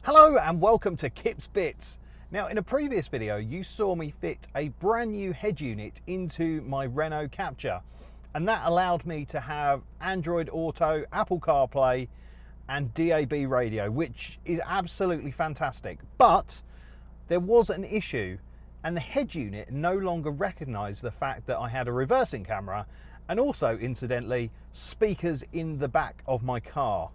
Hello and welcome to Kip's Bits. Now in a previous video you saw me fit a brand new head unit into my Renault Captur, and that allowed me to have Android Auto, Apple CarPlay and DAB radio, which is absolutely fantastic. But there was an issue, and the head unit no longer recognised the fact that I had a reversing camera and also, incidentally, speakers in the back of my car.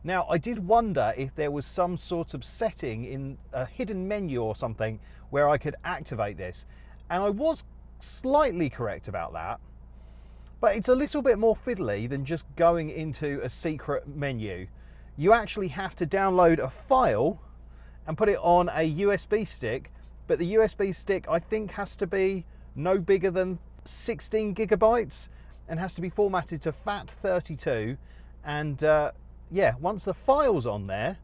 Now, I did wonder if there was some sort of setting in a hidden menu or something where I could activate this, and I was slightly correct about that, but it's a little bit more fiddly than just going into a secret menu. You actually have to download a file and put it on a USB stick, but the USB stick I think has to be no bigger than 16 gigabytes and has to be formatted to FAT32, and yeah, once the file's on there,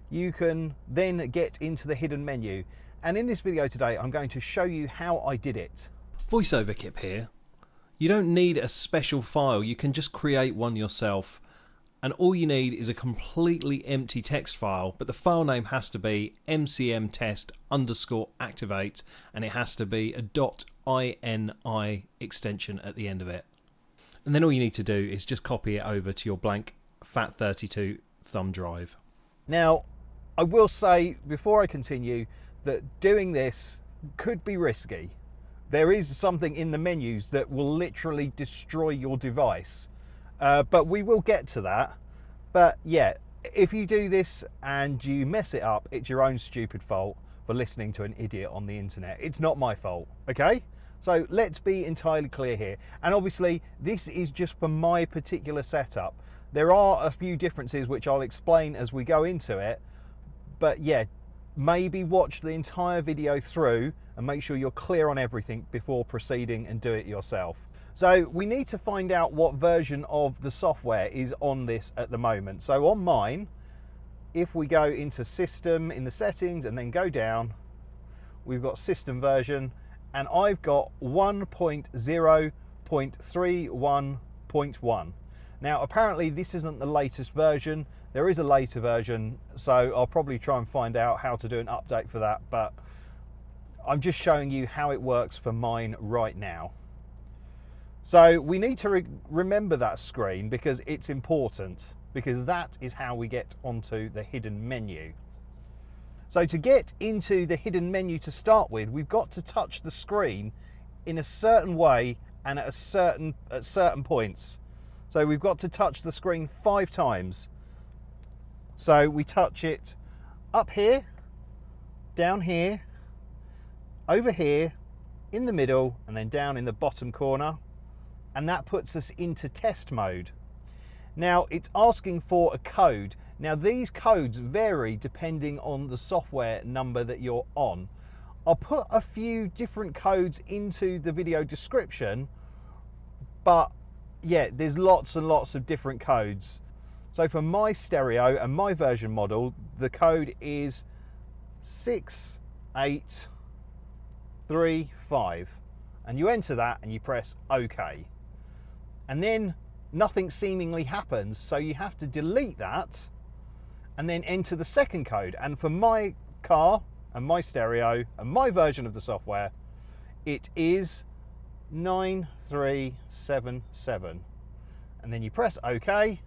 you can then get into the hidden menu. And in this video today, I'm going to show you how I did it. VoiceOver Kip here. You don't need a special file, you can just create one yourself. And all you need is a completely empty text file, but the file name has to be mcmtest_activate, and it has to be a .ini extension at the end of it. And then all you need to do is just copy it over to your blank FAT32 thumb drive. Now, I will say before I continue that doing this could be risky. There is something in the menus that will literally destroy your device, but we will get to that. But yeah, if you do this and you mess it up, it's your own stupid fault for listening to an idiot on the internet. It's not my fault, okay? So let's be entirely clear here. And obviously this is just for my particular setup. There are a few differences which I'll explain as we go into it, but yeah, maybe watch the entire video through and make sure you're clear on everything before proceeding and do it yourself. So we need to find out what version of the software is on this at the moment. So on mine, if we go into System in the settings and then go down, we've got System version, and I've got 1.0.31.1. Now, apparently this isn't the latest version. There is a later version, so I'll probably try and find out how to do an update for that, but I'm just showing you how it works for mine right now. So we need to remember that screen because it's important, because that is how we get onto the hidden menu. So to get into the hidden menu to start with, we've got to touch the screen in a certain way and at certain points. So we've got to touch the screen 5 times. So we touch it up here, down here, over here, in the middle, and then down in the bottom corner. And that puts us into test mode. Now it's asking for a code. Now these codes vary depending on the software number that you're on. I'll put a few different codes into the video description, but yeah, there's lots and lots of different codes. So for my stereo and my version model, the code is 6835, and you enter that and you press OK. And then nothing seemingly happens, so you have to delete that and then enter the second code. And for my car and my stereo and my version of the software, it is 9377, and then you press OK,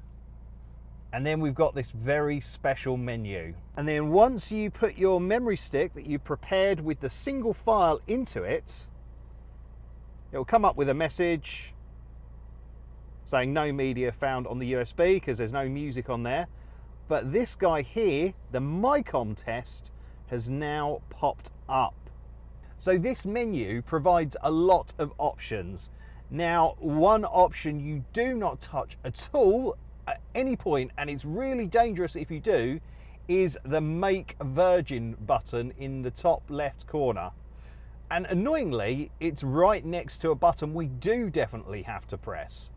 and then we've got this very special menu. And then once you put your memory stick that you prepared with the single file into it, it will come up with a message saying no media found on the USB because there's no music on there. But this guy here, the MyCom test, has now popped up. So this menu provides a lot of options. Now, one option you do not touch at all at any point, and it's really dangerous if you do, is the Make Virgin button in the top left corner. And annoyingly, it's right next to a button we do definitely have to press,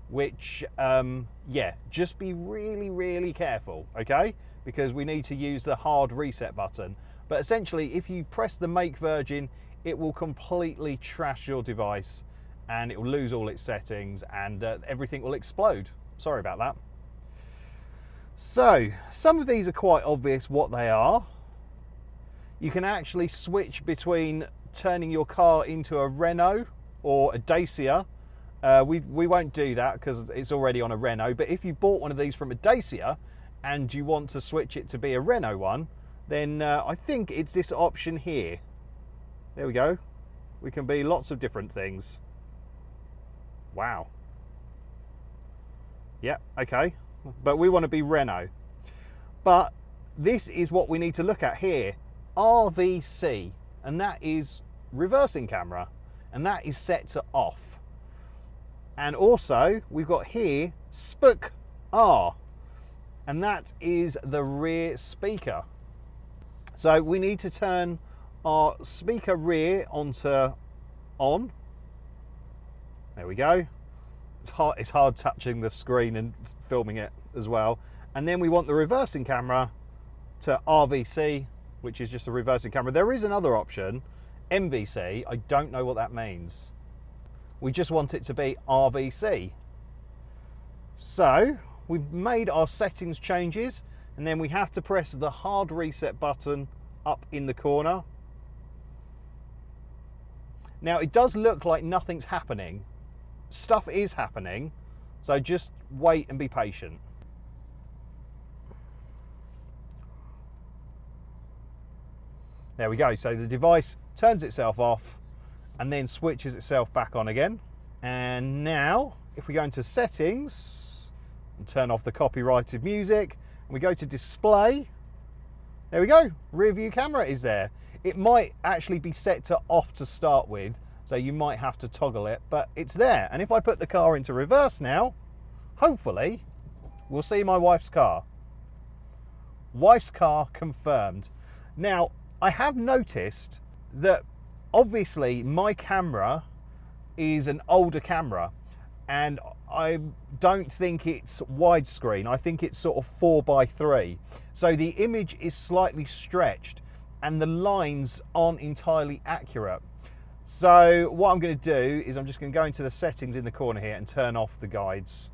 which, yeah, just be really, really careful, okay? Because we need to use the hard reset button. But essentially, if you press the Make Virgin, it will completely trash your device and it will lose all its settings and everything will explode. Sorry about that. So some of these are quite obvious what they are. You can actually switch between turning your car into a Renault or a Dacia. We won't do that because it's already on a Renault, but if you bought one of these from a Dacia and you want to switch it to be a Renault one, then I think it's this option here. There we go. We can be lots of different things. Wow. Yeah, okay. But we want to be Renault. But this is what we need to look at here. RVC, and that is reversing camera, and that is set to off. And also we've got here SPOOK R, and that is the rear speaker. So we need to turn our speaker rear onto on. There we go. It's hard touching the screen and filming it as well. And then we want the reversing camera to RVC, which is just a reversing camera. There is another option, MVC. I don't know what that means. We just want it to be RVC. So we've made our settings changes, and then we have to press the hard reset button up in the corner. Now it does look like nothing's happening. Stuff is happening, so just wait and be patient. There we go. So the device turns itself off and then switches itself back on again. And now if we go into settings and turn off the copyrighted music, and we go to display, there we go, rear view camera is there. It might actually be set to off to start with, so you might have to toggle it, but it's there. And if I put the car into reverse now, hopefully we'll see my wife's car. Wife's car confirmed. Now, I have noticed that obviously my camera is an older camera, and I don't think it's widescreen. I think it's sort of 4:3. So the image is slightly stretched and the lines aren't entirely accurate. So what I'm going to do is I'm just going to go into the settings in the corner here and turn off the guides,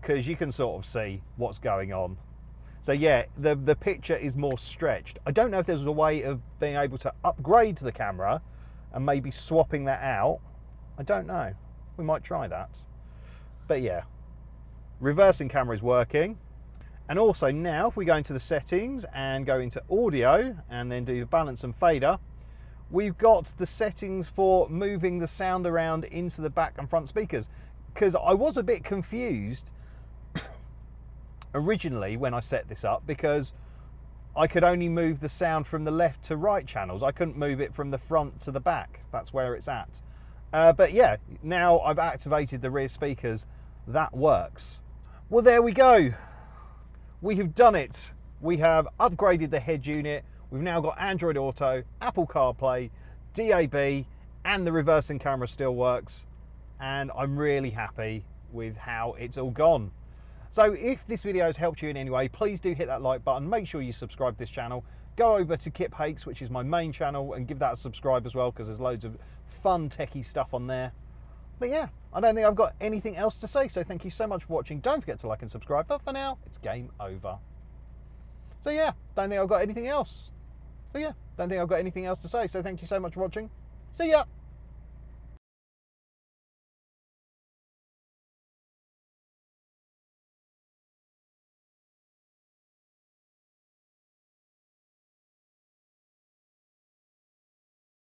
because you can sort of see what's going on. So yeah, the picture is more stretched. I don't know if there's a way of being able to upgrade the camera and maybe swapping that out. I don't know. We might try that. But yeah, reversing camera is working. And also now if we go into the settings and go into audio and then do the balance and fader, we've got the settings for moving the sound around into the back and front speakers, because I was a bit confused originally when I set this up, because I could only move the sound from the left to right channels. I couldn't move it from the front to the back. That's where it's at. But yeah, now I've activated the rear speakers. That works. Well, there we go. We have done it. We have upgraded the head unit. We've now got Android Auto, Apple CarPlay, DAB, and the reversing camera still works. And I'm really happy with how it's all gone. So if this video has helped you in any way, please do hit that like button. Make sure you subscribe to this channel. Go over to Kip Hakes, which is my main channel, and give that a subscribe as well, because there's loads of fun techie stuff on there. But yeah, I don't think I've got anything else to say, so thank you so much for watching. Don't forget to like and subscribe, but for now, it's game over. So yeah, don't think I've got anything else. So yeah, don't think I've got anything else to say, so thank you so much for watching. See ya!